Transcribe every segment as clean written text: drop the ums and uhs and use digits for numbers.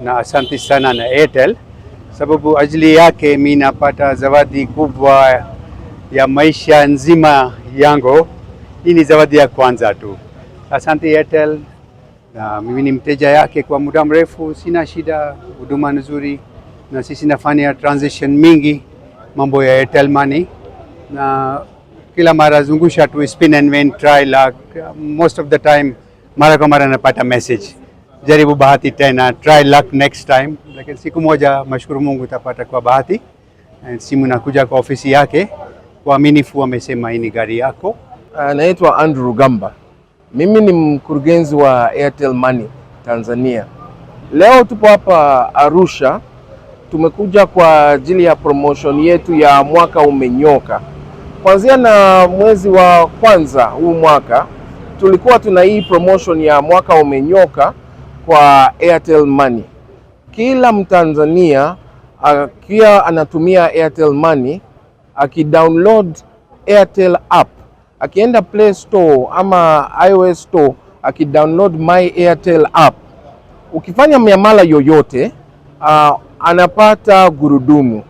Na asante sana na Airtel sababu ajili yake mimi napata zawadi kubwa ya maisha nzima yangu. Hii ni zawadi ya kwanza tu. Asante Airtel, na mimi ni mteja yake kwa muda mrefu, sina shida, huduma nzuri, na sisi nafanya transaction mingi mambo ya Airtel Money, na kila mara zungusha tu spin and win, try luck. Most of the time mara kwa mara napata message, jaribu bahati tena, try luck next time. Lakini siku moja mashukuru Mungu utapata kwa bahati. Simu nakuja kwa ofisi yake, waaminifu amesema hii ni gari yako. Naitwa Andrew Rugamba. Mimi ni mkurugenzi wa Airtel Money Tanzania. Leo tupo hapa Arusha. Tumekuja kwa ajili ya promotion yetu ya mwaka umenyoka. Kuanzia na mwezi wa kwanza huu mwaka tulikuwa tuna hii promotion ya mwaka umenyoka kwa Airtel Money. Kila Mtanzania akiwa anatumia Airtel Money, akidownload Airtel app, akienda Play Store ama iOS Store, akidownload My Airtel app, ukifanya miamala yoyote anapata gurudumu.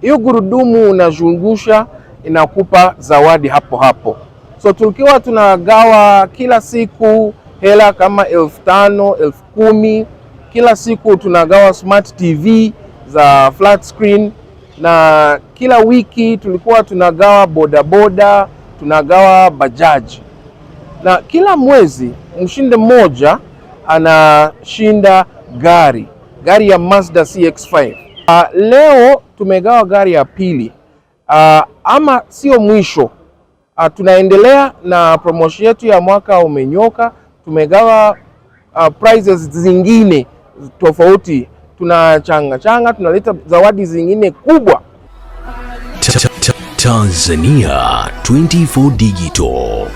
Hiyo gurudumu unazungusha, inakupa zawadi hapo hapo. So tukiwa tunagawa kila siku hela kama 5,000, 10,000, kila siku tunagawa smart TV za flat screen, na kila wiki tulikuwa tunagawa bodaboda, tunagawa bajaji, na kila mwezi mshinde mmoja anashinda gari ya Mazda CX-5. Leo tumegawa gari ya pili, ama sio mwisho. Tunaendelea na promotion yetu ya mwaka umenyoka. Tumegawa prizes zingine tofauti, tunachanga tunaleta zawadi zingine kubwa. Tanzania 24 Digital,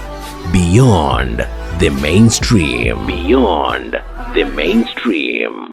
beyond the mainstream.